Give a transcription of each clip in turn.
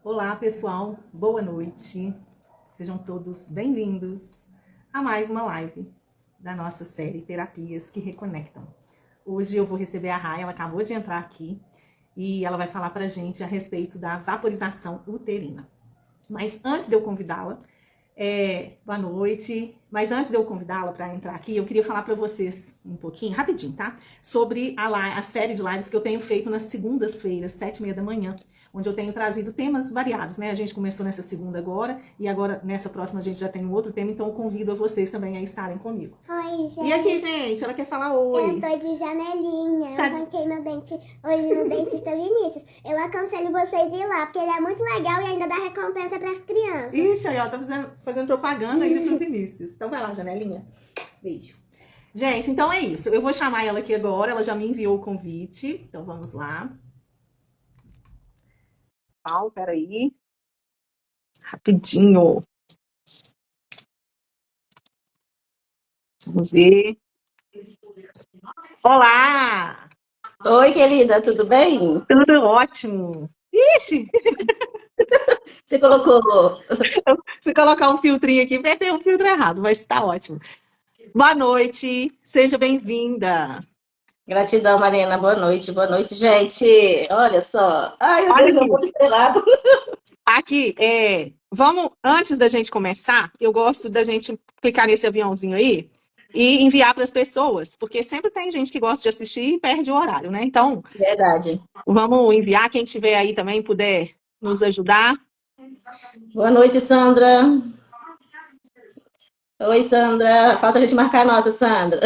Olá, pessoal. Boa noite. Sejam todos bem-vindos a mais uma live da nossa série Terapias que Reconectam. Hoje eu vou receber a Rai, ela acabou de entrar aqui e ela vai falar pra gente a respeito da vaporização uterina. Mas antes de eu convidá-la, boa noite. Mas antes de eu convidá-la para entrar aqui, eu queria falar para vocês um pouquinho, rapidinho, tá? Sobre a série de lives que eu tenho feito nas segundas-feiras, 7h30 da manhã, onde eu tenho trazido temas variados, né? A gente começou nessa segunda agora, e agora nessa próxima a gente já tem um outro tema, então eu convido a vocês também a estarem comigo. Oi, gente. E aqui, gente, ela quer falar oi. Eu tô de janelinha. Tá Eu arranquei meu dente hoje no dentista Vinícius. Eu aconselho vocês a ir lá, porque ele é muito legal e ainda dá recompensa pras crianças. Ixi, aí, ó, tá fazendo propaganda ainda pro Vinícius. Então vai lá, janelinha. Beijo. Gente, então é isso. Eu vou chamar ela aqui agora, ela já me enviou o convite. Então vamos lá. Peraí. Rapidinho. Vamos ver. Olá! Oi, querida, tudo bem? Tudo ótimo. Ixi! Você colocou. Se colocar um filtrinho aqui, vai ter um filtro errado, mas tá ótimo. Boa noite, seja bem-vinda. Gratidão, Marina. Boa noite, gente. Olha só. Ai, meu Olha Deus, meu aqui. mundo estrelado. Aqui, vamos, antes da gente começar, eu gosto da gente clicar nesse aviãozinho aí e enviar para as pessoas, porque sempre tem gente que gosta de assistir e perde o horário, né? Então, Verdade. vamos enviar, quem tiver aí também puder nos ajudar. Boa noite, Sandra. Oi, Sandra. Falta a gente marcar a nossa, Sandra.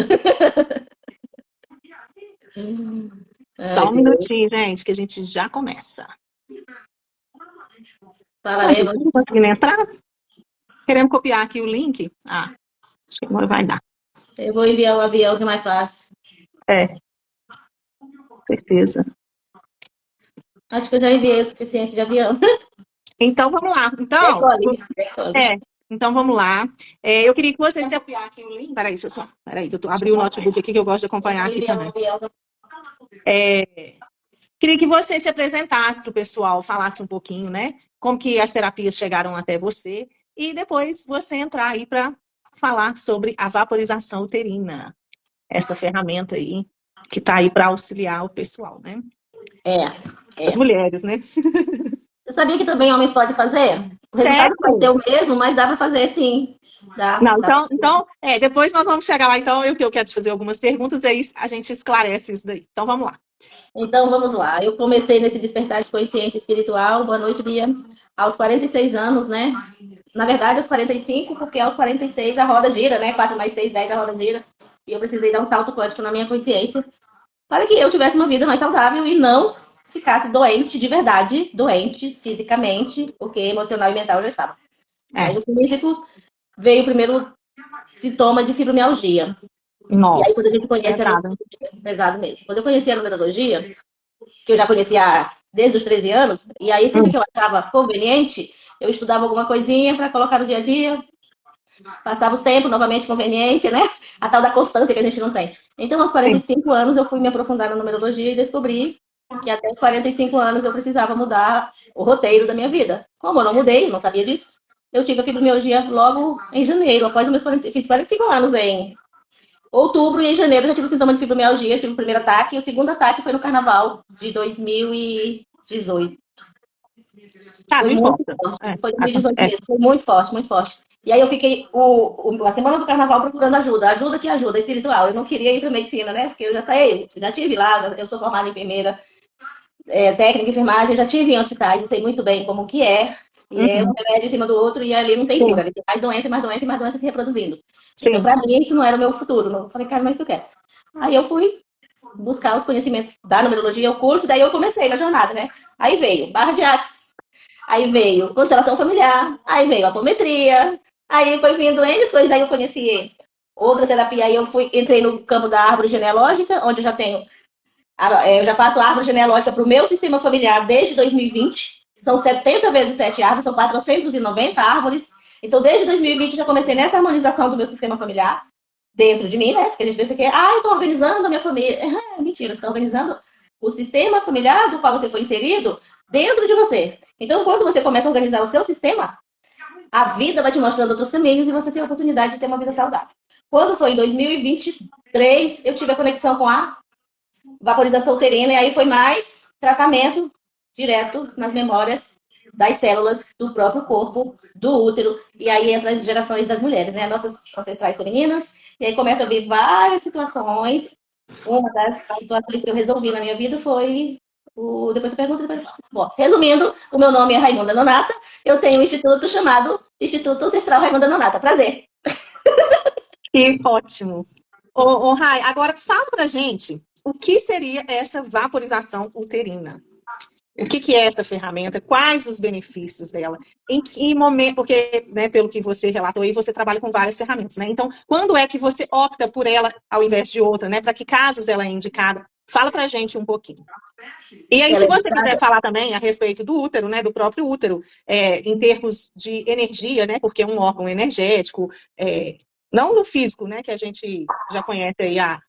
Só Ai, um Deus. minutinho, gente, que a gente já começa. Fala Nossa, mesmo. não conseguindo entrar? Querendo copiar aqui o link? Ah, acho que agora vai dar. Eu vou enviar o avião que é mais fácil. Certeza. Acho que eu já enviei o suficiente de avião. Então, vamos lá. Decole. Então vamos lá. Eu queria que você se copiar aqui o link. Peraí, que eu abri o notebook aqui que eu gosto de acompanhar aqui Enviar o também. avião. Queria que você se apresentasse para o pessoal, falasse um pouquinho, né? Como que as terapias chegaram até você e depois você entrar aí para falar sobre a vaporização uterina, essa ferramenta aí que está aí para auxiliar o pessoal, né? As mulheres, né? Você sabia que também homens podem fazer? O Sério? resultado pode ser o mesmo, mas dá para fazer sim. Não, Dá. depois nós vamos chegar lá. Então, eu quero te fazer algumas perguntas, aí a gente esclarece isso daí. Então, vamos lá. Então, vamos lá. Eu comecei nesse despertar de consciência espiritual. Boa noite, Bia. Aos 46 anos, né? Na verdade, aos 45, porque aos 46 a roda gira, né? 4 mais 6, 10 a roda gira. E eu precisei dar um salto quântico na minha consciência para que eu tivesse uma vida mais saudável e não ficasse doente de verdade, doente fisicamente, porque emocional e mental eu já estava. Aí o físico veio o primeiro sintoma de fibromialgia. Nossa, e aí, quando a gente conhece a numerologia, pesado mesmo. Quando eu conheci a numerologia, que eu já conhecia desde os 13 anos, e aí sempre que eu achava conveniente, eu estudava alguma coisinha para colocar no dia a dia, passava os tempos, novamente conveniência, né? A tal da constância que a gente não tem. Então, aos 45 anos, eu fui me aprofundar na numerologia e descobri que até os 45 anos eu precisava mudar o roteiro da minha vida. Como eu não mudei, não sabia disso, eu tive a fibromialgia logo em janeiro, após os meus 45, fiz 45 anos em outubro, e em janeiro eu já tive sintoma de fibromialgia, tive o primeiro ataque, e o segundo ataque foi no carnaval de 2018. Foi muito forte, foi 2018 mesmo, foi muito forte, muito forte. E aí eu fiquei a semana do carnaval procurando ajuda que ajuda espiritual. Eu não queria ir para medicina, né? Porque eu já saí, já tive lá, eu sou formada em enfermeira, técnica de enfermagem, já tive em hospitais, e sei muito bem como que é. E é um remédio em cima do outro, e ali não tem cura, ali tem mais doença, mais doença e mais doença se reproduzindo. Então, para mim, isso não era o meu futuro. Eu falei, cara, mas isso eu quero. Aí eu fui buscar os conhecimentos da numerologia, o curso, daí eu comecei na jornada, né? Aí veio barra de Axis, aí veio constelação familiar, aí veio apometria, aí foi vindo N coisas, aí eu conheci outra terapia, aí eu entrei no campo da árvore genealógica, onde eu já tenho, eu já faço a árvore genealógica para o meu sistema familiar desde 2020, são 70 vezes 7 árvores, são 490 árvores, então desde 2020 eu já comecei nessa harmonização do meu sistema familiar, dentro de mim, né? Porque a gente pensa que, eu estou organizando a minha família. Mentira, você está organizando o sistema familiar do qual você foi inserido dentro de você. Então, quando você começa a organizar o seu sistema, a vida vai te mostrando outros caminhos e você tem a oportunidade de ter uma vida saudável. Quando foi em 2023, eu tive a conexão com a vaporização uterina, e aí foi mais tratamento direto nas memórias das células do próprio corpo, do útero, e aí entra as gerações das mulheres, né? Nossas ancestrais femininas, e aí começa a vir várias situações. Uma das situações que eu resolvi na minha vida foi depois eu pergunto, depois... Bom, resumindo, o meu nome é Raimunda Nonata, eu tenho um instituto chamado Instituto Ancestral Raimunda Nonata. Prazer. Que ótimo. Ô, Rai, agora fala pra gente o que seria essa vaporização uterina. O que é essa ferramenta? Quais os benefícios dela? Em que momento? Porque, né, pelo que você relatou aí, você trabalha com várias ferramentas, né? Então, quando é que você opta por ela ao invés de outra, né? Para que casos ela é indicada? Fala pra gente um pouquinho. E aí, Ela se é você indicada. quiser falar também a respeito do útero, né, do próprio útero, em termos de energia, né, porque é um órgão energético, não no físico, né, que a gente já conhece aí a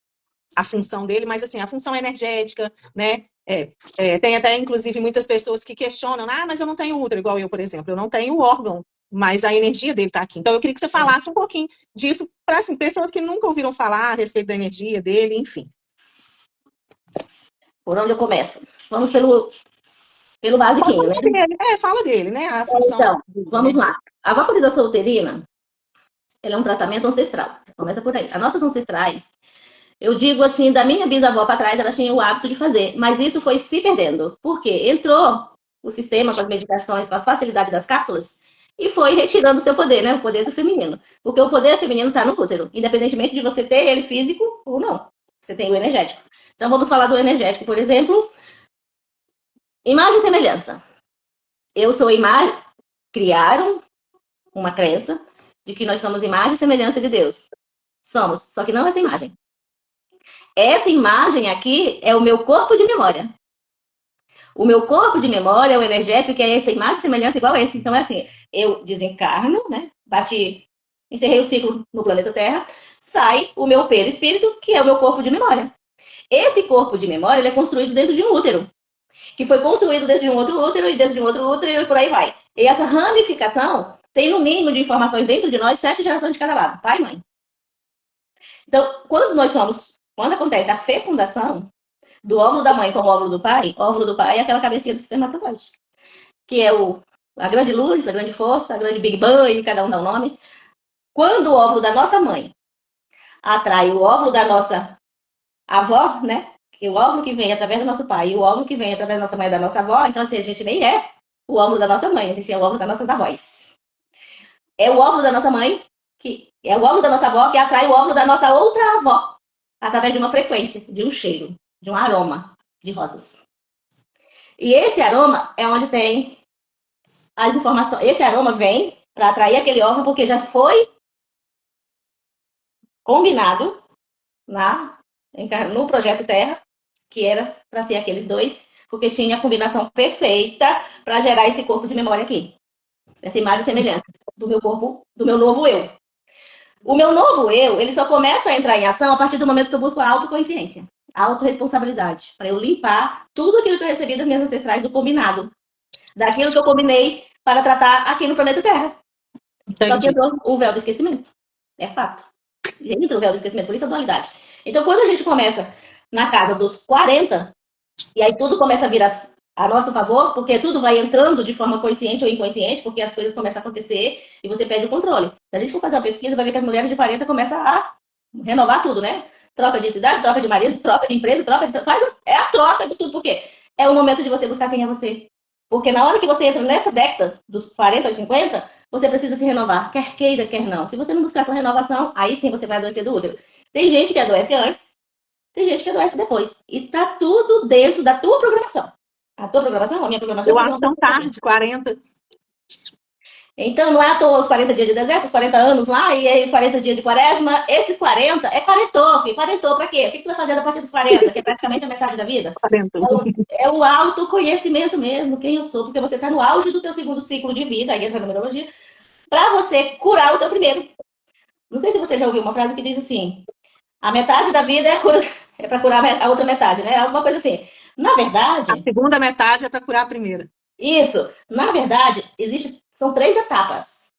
função dele, mas assim, a função energética, né, tem até, inclusive, muitas pessoas que questionam, mas eu não tenho útero, igual eu, por exemplo, eu não tenho órgão, mas a energia dele está aqui. Então, eu queria que você falasse um pouquinho disso para, assim, pessoas que nunca ouviram falar a respeito da energia dele, enfim. Por onde eu começo? Vamos pelo basiquinho, né? Fala dele, né, a função Então, vamos energética. lá. A vaporização uterina, ela é um tratamento ancestral. Começa por aí. As nossas ancestrais, eu digo assim, da minha bisavó para trás, elas tinham o hábito de fazer, mas isso foi se perdendo. Por quê? Entrou o sistema com as medicações, com as facilidades das cápsulas, e foi retirando o seu poder, né? O poder do feminino. Porque o poder feminino está no útero, independentemente de você ter ele físico ou não. Você tem o energético. Então, vamos falar do energético, por exemplo. Imagem e semelhança. Eu sou imagem. Criaram uma crença de que nós somos imagem e semelhança de Deus. Somos, só que não essa imagem. Essa imagem aqui é o meu corpo de memória. O meu corpo de memória é o energético, que é essa imagem e semelhança igual a esse. Então, é assim, eu desencarno, né? Encerrei o ciclo no planeta Terra, sai o meu perispírito, que é o meu corpo de memória. Esse corpo de memória ele é construído dentro de um útero, que foi construído dentro de um outro útero e dentro de um outro útero e por aí vai. E essa ramificação tem no mínimo de informações dentro de nós 7 gerações de cada lado, pai e mãe. Então, quando acontece a fecundação do óvulo da mãe com o óvulo do pai é aquela cabecinha do espermatozoide, que é a grande luz, a grande força, a grande Big Bang, cada um dá um nome. Quando o óvulo da nossa mãe atrai o óvulo da nossa avó, né? Que o óvulo que vem através do nosso pai e o óvulo que vem através da nossa mãe e da nossa avó, então assim, a gente nem é o óvulo da nossa mãe, a gente é o óvulo das nossas avós. É o óvulo da nossa mãe, que é o óvulo da nossa avó, que atrai o óvulo da nossa outra avó, através de uma frequência, de um cheiro, de um aroma de rosas. E esse aroma é onde tem as informações. Esse aroma vem para atrair aquele óvulo, porque já foi combinado no projeto Terra, que era para ser aqueles dois, porque tinha a combinação perfeita para gerar esse corpo de memória aqui. Essa imagem e semelhança do meu corpo, do meu novo eu. O meu novo eu, ele só começa a entrar em ação a partir do momento que eu busco a autoconsciência, a autorresponsabilidade, para eu limpar tudo aquilo que eu recebi das minhas ancestrais do combinado, daquilo que eu combinei para tratar aqui no planeta Terra. Entendi. Só que entrou o véu do esquecimento. É fato. Entra o véu do esquecimento, por isso a dualidade. Então, quando a gente começa na casa dos 40, e aí tudo começa a vir a nosso favor, porque tudo vai entrando de forma consciente ou inconsciente, porque as coisas começam a acontecer e você perde o controle. Se a gente for fazer uma pesquisa, vai ver que as mulheres de 40 começam a renovar tudo, né? Troca de cidade, troca de marido, troca de empresa, é a troca de tudo, porque é o momento de você buscar quem é você. Porque na hora que você entra nessa década, dos 40 aos 50, você precisa se renovar, quer queira, quer não. Se você não buscar sua renovação, aí sim você vai adoecer do útero. Tem gente que adoece antes, tem gente que adoece depois. E tá tudo dentro da tua programação. A tua programação, a minha programação. Eu acho tão tarde, 40. Então, não é à toa os 40 dias de deserto, os 40 anos lá, e aí os 40 dias de quaresma. Esses 40 é quarentou, filho. Quarentou pra quê? O que tu vai fazer a partir dos 40, que é praticamente a metade da vida? 40. É o autoconhecimento mesmo, quem eu sou, porque você tá no auge do teu segundo ciclo de vida, aí entra a numerologia, pra você curar o teu primeiro. Não sei se você já ouviu uma frase que diz assim, a metade da vida é para curar a outra metade, né? Alguma coisa assim. Na verdade... A segunda metade é para curar a primeira. Isso. Na verdade, são 3 etapas.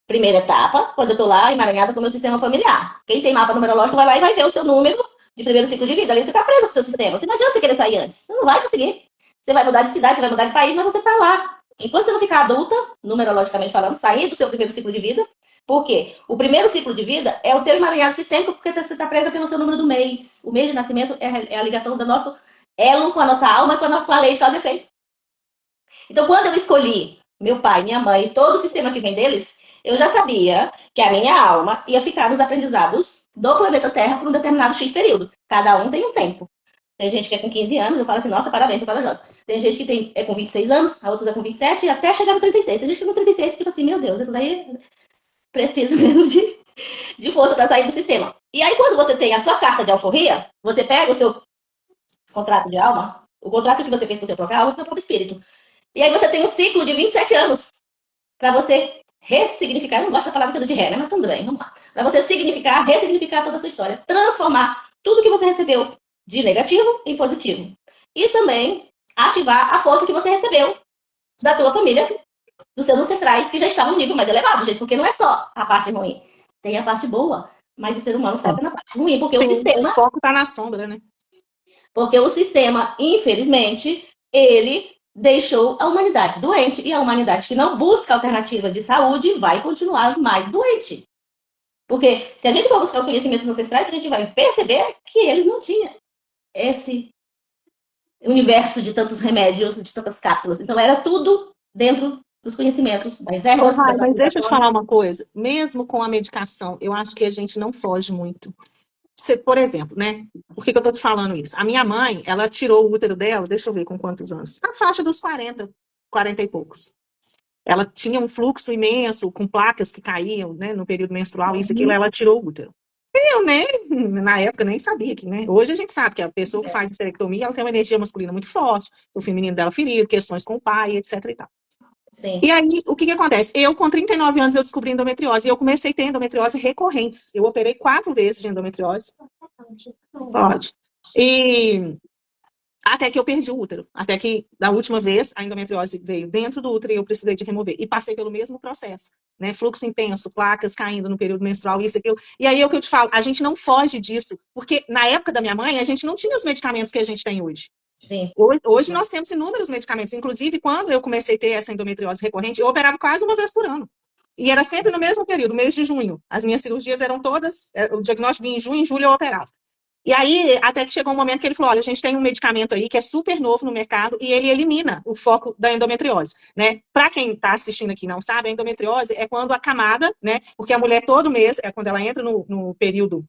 Primeira etapa, quando eu tô lá emaranhada com o meu sistema familiar. Quem tem mapa numerológico vai lá e vai ver o seu número de primeiro ciclo de vida. Ali você tá preso com o seu sistema. Você não adianta você querer sair antes. Você não vai conseguir. Você vai mudar de cidade, você vai mudar de país, mas você tá lá. Enquanto você não ficar adulta, numerologicamente falando, sair do seu primeiro ciclo de vida. Por quê? O primeiro ciclo de vida é o teu emaranhado sistêmico, porque você está presa pelo seu número do mês. O mês de nascimento é a ligação do nosso elo com a nossa alma e com a lei de causa e efeito. Então, quando eu escolhi meu pai, minha mãe, todo o sistema que vem deles, eu já sabia que a minha alma ia ficar nos aprendizados do planeta Terra por um determinado X período. Cada um tem um tempo. Tem gente que é com 15 anos, eu falo assim, nossa, parabéns, você fala Jota. Tem gente que é com 26 anos, a outros é com 27, até chegar no 36. Tem gente que no 36 fica assim, meu Deus, isso daí precisa mesmo de força para sair do sistema. E aí, quando você tem a sua carta de alforria, você pega o seu contrato de alma, o contrato que você fez com o seu próprio alma, com o seu próprio espírito. E aí você tem um ciclo de 27 anos para você ressignificar. Eu não gosto da palavra de ré, né? Mas tudo bem, vamos lá. Para você significar, ressignificar toda a sua história. Transformar tudo que você recebeu de negativo em positivo. E também ativar a força que você recebeu da tua família, dos seus ancestrais, que já estavam no nível mais elevado, gente. Porque não é só a parte ruim. Tem a parte boa. Mas o ser humano foca na parte ruim. Porque Sim, o sistema... o foco tá na sombra, né? Porque o sistema, infelizmente, ele deixou a humanidade doente. E a humanidade que não busca alternativa de saúde vai continuar mais doente. Porque se a gente for buscar os conhecimentos ancestrais, a gente vai perceber que eles não tinham esse universo de tantos remédios, de tantas cápsulas. Então era tudo dentro dos conhecimentos das ervas, das Mas deixa eu te aplicações. falar uma coisa. Mesmo com a medicação, eu acho que a gente não foge muito. Por exemplo, né? Por que eu tô te falando isso? A minha mãe, ela tirou o útero dela, deixa eu ver com quantos anos. Na faixa dos 40, 40 e poucos. Ela tinha um fluxo imenso, com placas que caíam, né, no período menstrual, isso, aquilo, ela tirou o útero. Eu nem, na época, nem sabia que, né? Hoje a gente sabe que a pessoa que faz esterectomia, ela tem uma energia masculina muito forte, o feminino dela ferido, questões com o pai, etc e tal. Sim. E aí, o que acontece? Eu, com 39 anos, eu descobri endometriose, e eu comecei a ter endometriose recorrentes. Eu operei 4 vezes de endometriose. Pode. E até que eu perdi o útero. Até que, da última vez, a endometriose veio dentro do útero e eu precisei de remover. E passei pelo mesmo processo, né? Fluxo intenso, placas caindo no período menstrual, isso, aquilo. E aí é o que eu te falo, a gente não foge disso, porque na época da minha mãe, a gente não tinha os medicamentos que a gente tem hoje. Sim. Hoje nós temos inúmeros medicamentos. Inclusive, quando eu comecei a ter essa endometriose recorrente, eu operava quase uma vez por ano. E era sempre no mesmo período, mês de junho. As minhas cirurgias eram todas, o diagnóstico vinha em junho, em julho eu operava. E aí, até que chegou um momento que ele falou, olha, a gente tem um medicamento aí que é super novo no mercado e ele elimina o foco da endometriose, né? Para quem está assistindo aqui e não sabe, a endometriose é quando a camada, né? Porque a mulher todo mês, é quando ela entra no período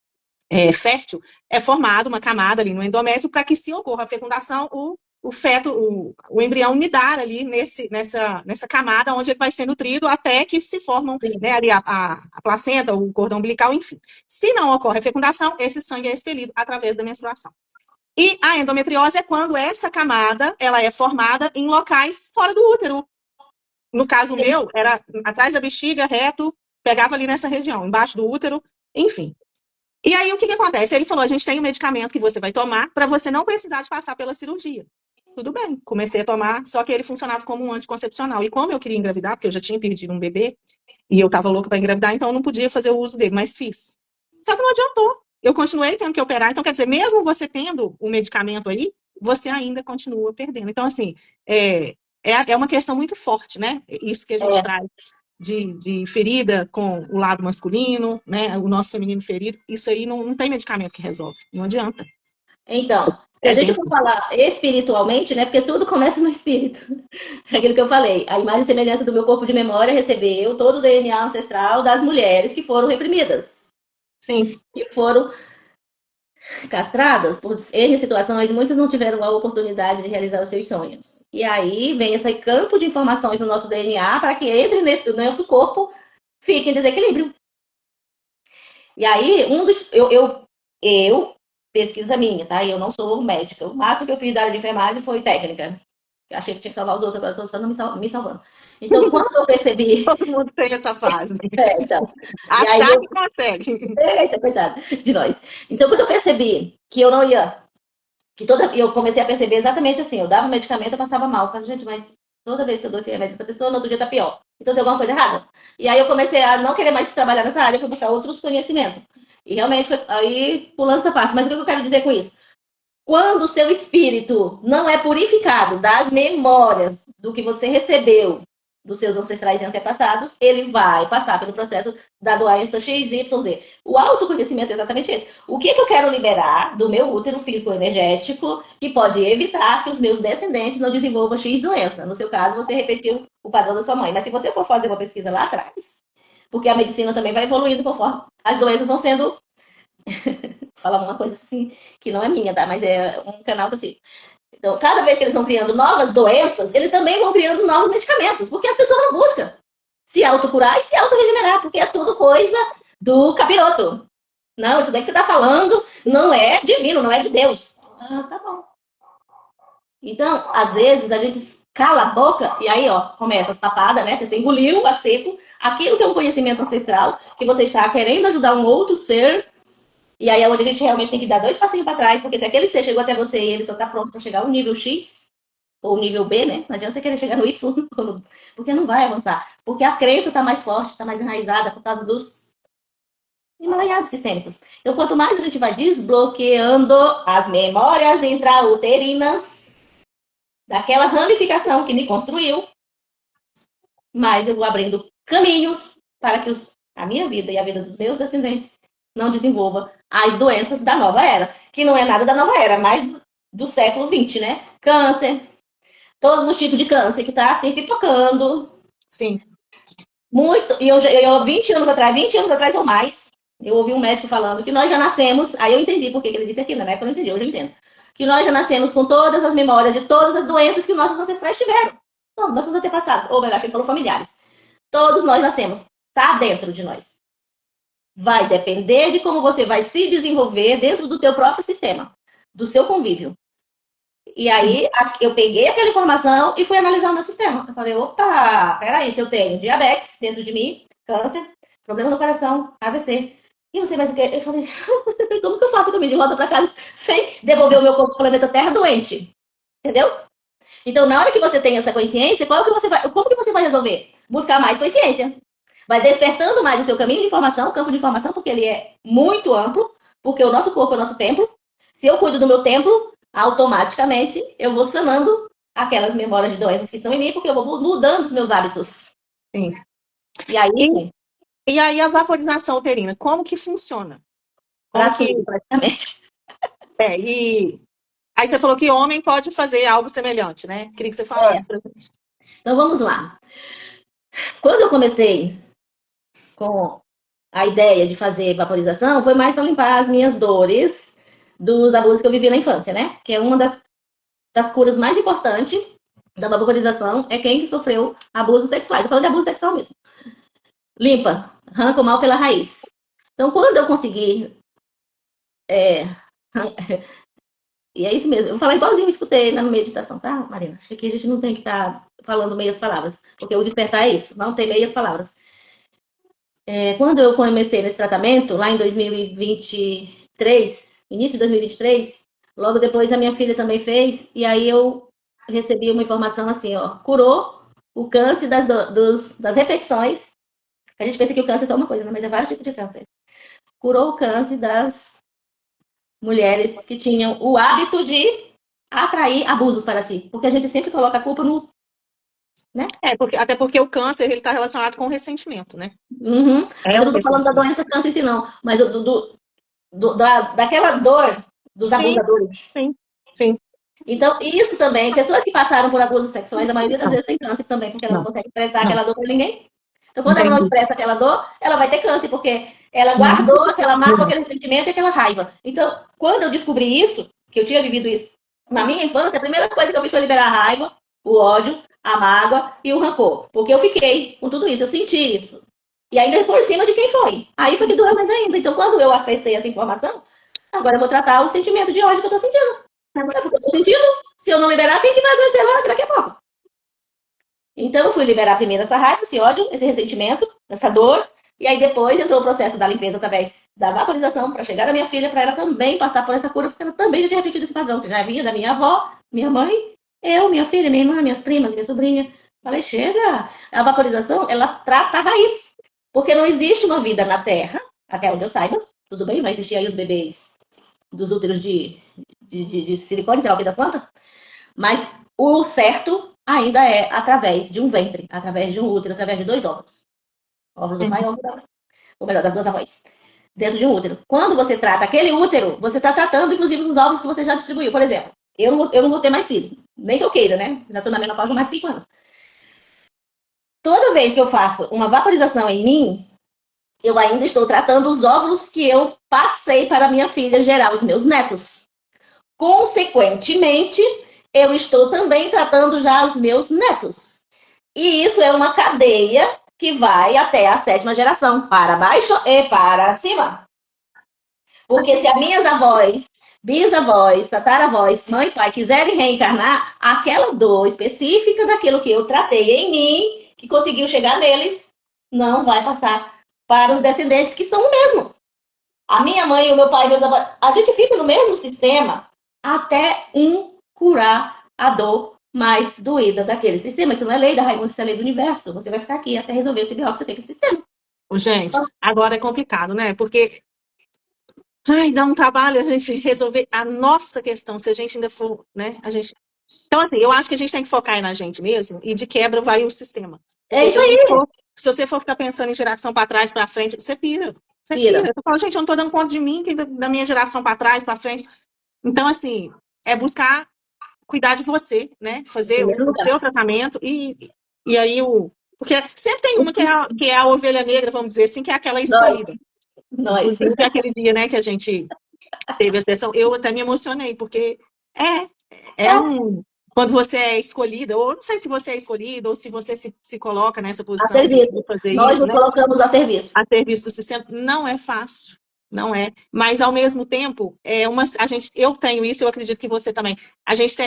fértil, é formada uma camada ali no endométrio para que, se ocorra a fecundação, o feto, o embrião nidar ali nessa camada onde ele vai ser nutrido até que se formam, né, ali a placenta, o cordão umbilical, enfim. Se não ocorre a fecundação, esse sangue é expelido através da menstruação. E a endometriose é quando essa camada ela é formada em locais fora do útero. No caso meu, era atrás da bexiga, reto, pegava ali nessa região, embaixo do útero, enfim. E aí, o que acontece? Ele falou, a gente tem um medicamento que você vai tomar para você não precisar de passar pela cirurgia. Tudo bem, comecei a tomar, só que ele funcionava como um anticoncepcional. E como eu queria engravidar, porque eu já tinha perdido um bebê, e eu estava louca para engravidar, então eu não podia fazer o uso dele, mas fiz. Só que não adiantou. Eu continuei tendo que operar. Então, quer dizer, mesmo você tendo o medicamento aí, você ainda continua perdendo. Então, assim, é uma questão muito forte, né? Isso que a gente traz de ferida com o lado masculino, né? O nosso feminino ferido, isso aí não tem medicamento que resolve. Não adianta. Então, se a gente for falar espiritualmente, né? Porque tudo começa no espírito. Aquilo que eu falei, a imagem e semelhança do meu corpo de memória recebeu todo o DNA ancestral das mulheres que foram reprimidas. Sim. Que foram castradas por N situações, muitos não tiveram a oportunidade de realizar os seus sonhos. E aí vem esse campo de informações no nosso DNA para que entre no nosso corpo, fique em desequilíbrio. E aí, eu pesquisa minha, tá? Eu não sou médica. O máximo que eu fiz da área de enfermagem foi técnica. Eu achei que tinha que salvar os outros, agora estou só me salvando. Então, quando eu percebi... Todo mundo tem essa fase. Então. Achar que consegue. Eita, coitado de nós. Então, quando eu percebi que eu não ia... Eu comecei a perceber exatamente assim, eu dava medicamento, eu passava mal. Eu falei, gente, mas Toda vez que eu dou esse remédio pra essa pessoa, no outro dia tá pior. Então tem alguma coisa errada. E aí eu comecei a não querer mais trabalhar nessa área, fui buscar outros conhecimentos. E realmente, aí pulando essa parte. Mas o que eu quero dizer com isso? Quando o seu espírito não é purificado das memórias do que você recebeu dos seus ancestrais e antepassados, ele vai passar pelo processo da doença XYZ. O autoconhecimento é exatamente esse. O que eu quero liberar do meu útero físico-energético que pode evitar que os meus descendentes não desenvolvam X doença? No seu caso, você repetiu o padrão da sua mãe. Mas se você for fazer uma pesquisa lá atrás, porque a medicina também vai evoluindo conforme as doenças vão sendo falar uma coisa assim que não é minha, tá? Mas é um canal que eu sigo. Então, cada vez que eles vão criando novas doenças, eles também vão criando novos medicamentos, porque as pessoas não buscam se autocurar e se auto-regenerar, porque é tudo coisa do capiroto. Não, isso daí que você tá falando não é divino, não é de Deus. Ah, tá bom. Então, às vezes, a gente cala a boca e aí, ó, começa as papadas, né? Que você engoliu a seco aquilo que é um conhecimento ancestral, que você está querendo ajudar um outro ser. E aí é onde a gente realmente tem que dar 2 passinhos para trás, porque se aquele ser chegou até você e ele só está pronto para chegar ao nível X, ou nível B, né? Não adianta você querer chegar no Y, porque não vai avançar. Porque a crença está mais forte, está mais enraizada por causa dos emaranhados sistêmicos. Então, quanto mais a gente vai desbloqueando as memórias intrauterinas daquela ramificação que me construiu, mais eu vou abrindo caminhos para que a minha vida e a vida dos meus descendentes não desenvolva as doenças da nova era, que não é nada da nova era, mas do século XX, né? Câncer, todos os tipos de câncer que tá assim pipocando. Sim. Muito. E eu 20 anos atrás ou mais, eu ouvi um médico falando que nós já nascemos, aí eu entendi por que ele disse aquilo, né? Porque eu não entendi, hoje eu entendo. Que nós já nascemos com todas as memórias de todas as doenças que nossos ancestrais tiveram. Não, nossos antepassados, ou melhor, ele falou familiares. Todos nós nascemos. Tá dentro de nós. Vai depender de como você vai se desenvolver dentro do teu próprio sistema, do seu convívio. E aí, eu peguei aquela informação e fui analisar o meu sistema. Eu falei, opa, peraí, se eu tenho diabetes dentro de mim, câncer, problema no coração, AVC, e não sei mais o que. Eu falei, como que eu faço comigo de volta para casa sem devolver o meu corpo pro planeta Terra doente? Entendeu? Então, na hora que você tem essa consciência, como que você vai resolver? Buscar mais consciência. Vai despertando mais o seu caminho de informação, o campo de informação, porque ele é muito amplo, porque o nosso corpo é o nosso templo. Se eu cuido do meu templo, automaticamente eu vou sanando aquelas memórias de doenças que estão em mim, porque eu vou mudando os meus hábitos. Sim. E aí... E aí a vaporização uterina, como que funciona? Como que... praticamente. E aí você falou que homem pode fazer algo semelhante, né? Queria que você falasse pra gente. Então vamos lá. Quando eu comecei com a ideia de fazer vaporização, foi mais para limpar as minhas dores dos abusos que eu vivi na infância, né? Que é uma das curas mais importantes da vaporização é quem que sofreu abusos sexuais. Eu falo de abuso sexual mesmo. Limpa, arranca o mal pela raiz. Então, quando eu consegui... E é isso mesmo. Eu vou falar igualzinho eu escutei na meditação, tá, Marina? Acho que aqui a gente não tem que estar falando meias palavras, porque o despertar é isso, não tem meias palavras. Quando eu comecei nesse tratamento, lá em 2023, início de 2023, logo depois a minha filha também fez, e aí eu recebi uma informação assim, ó, curou o câncer das repetições. A gente pensa que o câncer é só uma coisa, né? Mas é vários tipos de câncer. Curou o câncer das mulheres que tinham o hábito de atrair abusos para si, porque a gente sempre coloca a culpa no... Né? Até porque o câncer ele está relacionado com o ressentimento, né? Uhum. Mas eu não estou falando da doença câncer em si, não, mas daquela dor dos abusadores. Sim. Então, isso também, pessoas que passaram por abusos sexuais, a maioria das vezes tem câncer também, porque ela não consegue expressar aquela dor para ninguém. Então, quando ela não expressa aquela dor, ela vai ter câncer, porque ela guardou aquela mágoa, aquele sentimento e aquela raiva. Então, quando eu descobri isso, que eu tinha vivido isso na minha infância, a primeira coisa que eu fiz foi liberar a raiva, o ódio, a mágoa e o rancor. Porque eu fiquei com tudo isso, eu senti isso. E ainda por cima de quem foi. Aí foi que durou mais ainda. Então, quando eu acessei essa informação, agora eu vou tratar o sentimento de ódio que eu tô sentindo. Porque eu tô sentindo, se eu não liberar, quem que vai adoecer lá daqui a pouco? Então, eu fui liberar primeiro essa raiva, esse ódio, esse ressentimento, essa dor. E aí depois entrou o processo da limpeza através da vaporização para chegar à minha filha, para ela também passar por essa cura, porque ela também já tinha repetido esse padrão, que já vinha da minha avó, minha mãe, eu, minha filha, minha irmã, minhas primas, minha sobrinha. Falei, chega. A vaporização, ela trata a raiz. Porque não existe uma vida na Terra, até onde eu saiba. Tudo bem, vai existir aí os bebês dos úteros de silicone, sei lá o que das plantas. Mas o certo ainda é através de um ventre, através de um útero, através de 2 óvulos. Óvulo do pai e óvulo da mãe. Ou melhor, das 2 avós. Dentro de um útero. Quando você trata aquele útero, você está tratando, inclusive, os óvulos que você já distribuiu. Por exemplo, eu não vou ter mais filhos. Nem que eu queira, né? Já estou na menopausa há mais de 5 anos. Toda vez que eu faço uma vaporização em mim, eu ainda estou tratando os óvulos que eu passei para minha filha gerar, os meus netos. Consequentemente, eu estou também tratando já os meus netos. E isso é uma cadeia que vai até a 7ª geração, para baixo e para cima. Porque se as minhas avós, bisavós, tataravós, mãe e pai quiserem reencarnar, aquela dor específica daquilo que eu tratei em mim, que conseguiu chegar neles, não vai passar para os descendentes que são o mesmo. A minha mãe, o meu pai, meus avós, a gente fica no mesmo sistema até um curar a dor mais doída daquele sistema. Isso não é lei da Raimundo, isso é lei do universo. Você vai ficar aqui até resolver esse B.O. que você tem com esse sistema. Gente, agora é complicado, né? Porque dá um trabalho a gente resolver a nossa questão, se a gente ainda for, né? Então, assim, eu acho que a gente tem que focar aí na gente mesmo, e de quebra vai o sistema. É isso aí. Se você for ficar pensando em geração para trás, para frente, você pira. Você Pira. pira. Eu falo, gente, eu não tô dando conta de mim, da minha geração para trás, para frente. Então, assim, é buscar cuidar de você, né? Fazer o seu tratamento e aí porque sempre tem uma que é a ovelha negra, vamos dizer assim, que é aquela escolhida. Nós. Inclusive, aquele dia, né, que a gente teve a sessão, eu até me emocionei, porque quando você é escolhida, ou não sei se você é escolhida, ou se você se coloca nessa posição de fazer Nós isso, nos né? colocamos a serviço. A serviço do sistema, não é fácil. Não é, mas ao mesmo tempo, eu tenho isso, eu acredito que você também.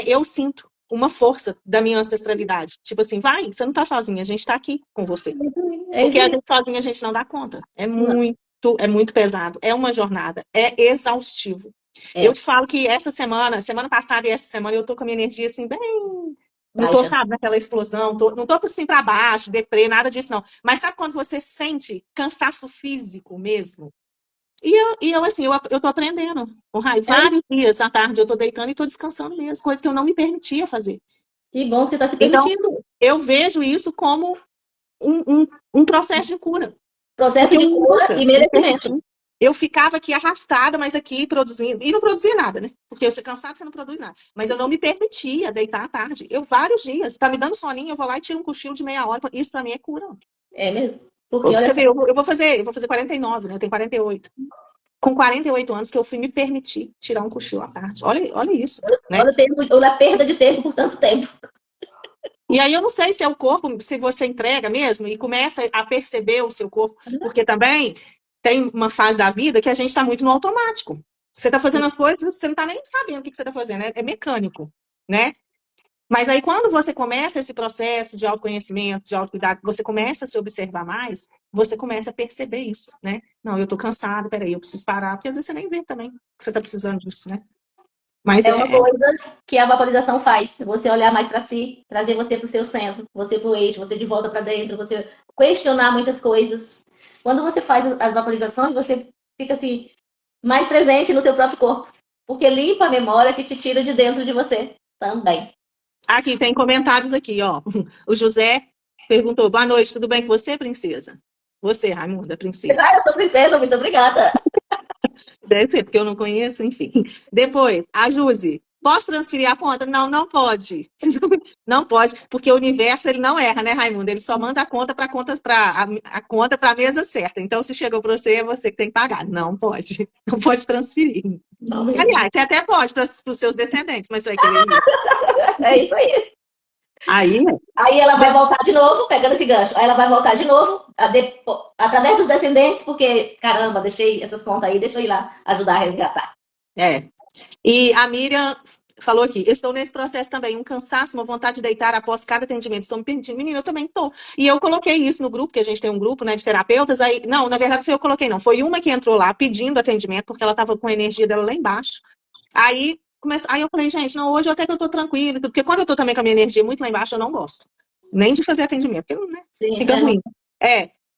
Eu sinto uma força da minha ancestralidade. Tipo assim, vai, você não tá sozinha, a gente tá aqui com você. Porque a gente sozinha a gente não dá conta. É muito pesado, é uma jornada, é exaustivo. Eu te falo que semana passada e essa semana, eu tô com a minha energia assim, bem. Não tô, sabe, naquela explosão, não tô assim pra baixo, deprê, nada disso, não. Mas sabe quando você sente cansaço físico mesmo? E eu assim, eu tô aprendendo. Vários dias à tarde eu tô deitando e tô descansando mesmo, coisa que eu não me permitia fazer. Que bom que você tá se permitindo. Então, eu vejo isso como um processo de cura. Processo de cura e merecimento. Eu ficava aqui arrastada, mas aqui produzindo, e não produzia nada, né? Porque você cansado, você não produz nada. Mas eu não me permitia deitar à tarde. Vários dias, tá me dando soninho, eu vou lá e tiro um cochilo de meia hora. Isso pra mim é cura. É mesmo? Porque você vê, eu vou fazer 49, né? Eu tenho 48. Com 48 anos que eu fui me permitir tirar um cochilo à tarde. Olha isso. Né? Olha a perda de tempo por tanto tempo. E aí eu não sei se é o corpo, se você entrega mesmo e começa a perceber o seu corpo, porque também tem uma fase da vida que a gente está muito no automático. Você está fazendo as coisas, você não está nem sabendo o que você está fazendo, é mecânico, né? Mas aí quando você começa esse processo de autoconhecimento, de autocuidado, você começa a se observar mais, você começa a perceber isso, né? Não, eu tô cansada, peraí, eu preciso parar, porque às vezes você nem vê também que você tá precisando disso, né? Mas é uma coisa que a vaporização faz, você olhar mais para si, trazer você para o seu centro, você para o eixo, você de volta para dentro, você questionar muitas coisas. Quando você faz as vaporizações, você fica assim, mais presente no seu próprio corpo, porque limpa a memória que te tira de dentro de você também. Aqui, tem comentários aqui, ó. O José perguntou, boa noite, tudo bem com você, princesa? Você, Raimunda, princesa. Eu sou princesa, muito obrigada. Deve ser, porque eu não conheço, enfim. Depois, a Juzi, posso transferir a conta? Não, não pode. Não pode, porque o universo ele não erra, né, Raimundo? Ele só manda a conta para a mesa certa. Então, se chegou para você, é você que tem que pagar. Não pode. Não pode transferir. Não, aliás, você até pode para os seus descendentes, mas você vai querer ir. É isso aí. Aí ela vai voltar de novo, pegando esse gancho. Aí ela vai voltar de novo, através dos descendentes, porque, caramba, deixei essas contas aí, deixa eu ir lá ajudar a resgatar. E a Miriam falou aqui, estou nesse processo também, um cansaço, uma vontade de deitar após cada atendimento, estou me permitindo. Menina, eu também estou. E eu coloquei isso no grupo, que a gente tem um grupo, né, de terapeutas, aí, não, na verdade foi eu que coloquei, não, foi uma que entrou lá pedindo atendimento, porque ela estava com a energia dela lá embaixo. Aí eu falei, gente, não, hoje até que eu tô tranquila, porque quando eu tô também com a minha energia muito lá embaixo, eu não gosto. Nem de fazer atendimento, porque, né, Sim, fica é, ruim.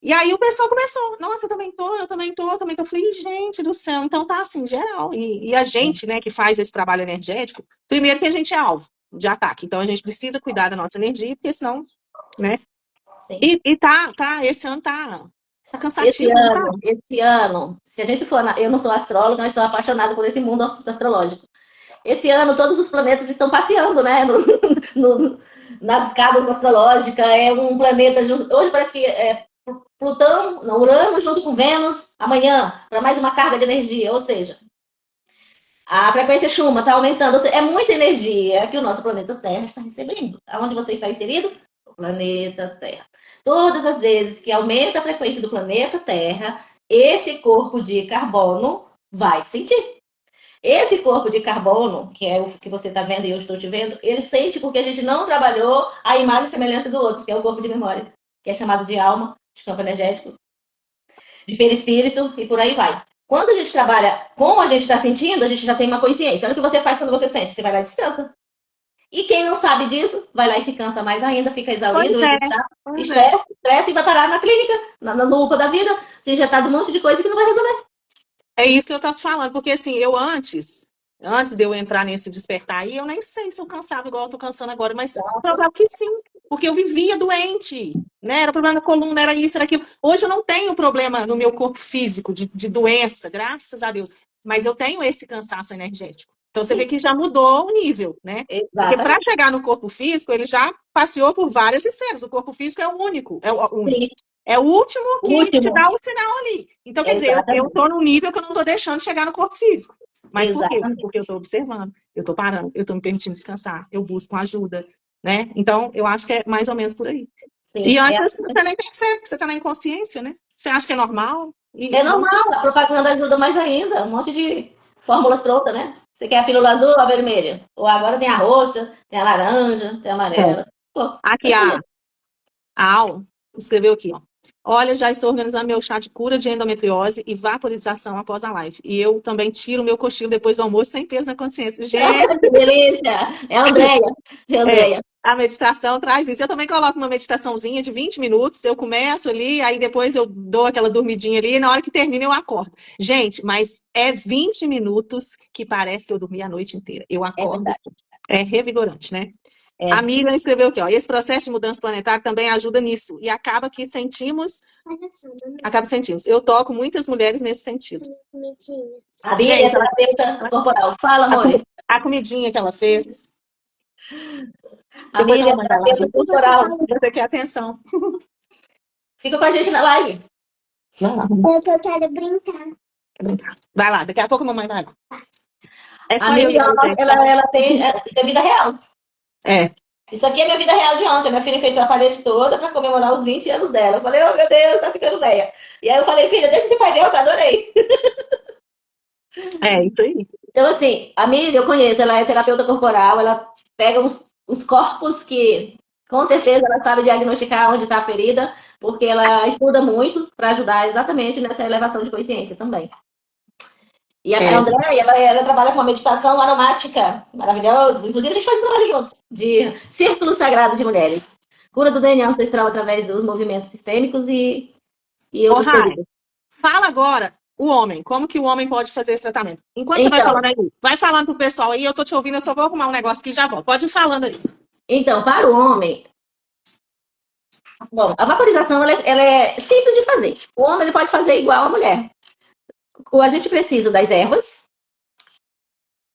E aí o pessoal começou, nossa, eu também tô. Eu falei, gente do céu, então tá assim, geral. E a gente, né, que faz esse trabalho energético, primeiro que a gente é alvo de ataque, então a gente precisa cuidar da nossa energia, porque senão, né? sim. Esse ano tá cansativo, não tá? Esse ano, se a gente for, eu não sou astróloga, mas sou apaixonada por esse mundo astrológico. Esse ano todos os planetas estão passeando, né, no- nas casas astrológicas. É um planeta hoje parece que é Plutão, não, Urano junto com Vênus amanhã para mais uma carga de energia, ou seja, a frequência Schumann está aumentando. Ou seja, é muita energia que o nosso planeta Terra está recebendo. Aonde você está inserido? O planeta Terra. Todas as vezes que aumenta a frequência do planeta Terra, esse corpo de carbono vai sentir. Esse corpo de carbono, que é o que você está vendo e eu estou te vendo, ele sente porque a gente não trabalhou a imagem e semelhança do outro, que é o corpo de memória, que é chamado de alma, de campo energético, de perispírito e por aí vai. Quando a gente trabalha como a gente está sentindo, a gente já tem uma consciência. Olha o que você faz quando você sente. Você vai lá e descansa. E quem não sabe disso, vai lá e se cansa mais ainda, fica Pois exaurido, é, pois é. estresse e vai parar na clínica, na UPA da vida, se injetar de um monte de coisa que não vai resolver. É isso que eu tava falando, porque assim, eu antes de eu entrar nesse despertar aí, eu nem sei se eu cansava igual eu tô cansando agora, mas provável que sim, porque eu vivia doente, né? Era problema na coluna, era isso, era aquilo. Hoje eu não tenho problema no meu corpo físico de doença, graças a Deus, mas eu tenho esse cansaço energético. Então você vê que já mudou o nível, né? Porque para Exatamente. chegar no corpo físico, ele já passeou por várias esferas. O corpo físico é o único, Sim, é o último o que te último. dá o sinal ali. Então, quer dizer, eu Exatamente. tô num nível que eu não tô deixando chegar no corpo físico. Mas por quê? Exatamente. Porque eu tô observando, eu tô parando, eu tô me permitindo descansar, eu busco ajuda, né? Então, eu acho que é mais ou menos por aí. E Sim, antes você nem percebe que você tá na inconsciência, né? Você acha que é normal é e vamos. normal, a propaganda ajuda mais ainda. Um monte de fórmulas prontas, né? Você quer a pílula azul ou a vermelha? Ou agora tem a roxa, tem a laranja, tem a amarela. Pô, Aqui vai escolher. a Al escreveu aqui, ó. Olha, já estou organizando meu chá de cura de endometriose e vaporização após a live. E eu também tiro meu cochilo depois do almoço sem peso na consciência. Gente, Que delícia! É a Andréia. É a é, Andréia. a meditação traz isso. Eu também coloco uma meditaçãozinha de 20 minutos. Eu começo ali, aí depois eu dou aquela dormidinha ali, e na hora que termina eu acordo. Gente, mas é 20 minutos que parece que eu dormi a noite inteira. Eu É acordo, verdade. é revigorante, né? A É. Miriam escreveu aqui, ó. Esse processo de mudança planetária também ajuda nisso. E acaba sentimos. Eu toco muitas mulheres nesse sentido. A Bíblia é Gente, terapeuta corporal. Fala, a, amor. a comidinha que ela fez. A Depois a Bíblia é mamãe vai lá. terapeuta corporal. Você quer atenção. Fica com a gente na live. Vai lá, É que eu quero brincar. vai lá, daqui a pouco a mamãe vai lá. É A só eu e Miriam, ela, gente, tá? ela tem. Isso é vida real. É. Isso aqui é minha vida real de ontem. Minha filha enfeitou a parede toda para comemorar os 20 anos dela. Eu falei, oh meu Deus, tá ficando velha. E aí eu falei, filha, deixa esse painel que eu adorei. É, isso aí. Então, assim, a Miriam eu conheço, ela é terapeuta corporal, ela pega os corpos que, com certeza, ela sabe diagnosticar onde está a ferida, porque ela estuda muito para ajudar exatamente nessa elevação de consciência também. E a É. Andréia, ela trabalha com uma meditação aromática maravilhosa. Inclusive, a gente faz um trabalho junto, de Círculo Sagrado de Mulheres. Cura do DNA ancestral através dos movimentos sistêmicos e Ô, outros Rai, períodos. fala agora o homem. Como que o homem pode fazer esse tratamento? Enquanto você vai Então, falando aí, vai falando pro pessoal aí, eu tô te ouvindo, eu só vou arrumar um negócio aqui e já volto. Pode ir falando aí. então, para o homem, bom, a vaporização ela é simples de fazer. O homem ele pode fazer igual a mulher. A gente precisa das ervas,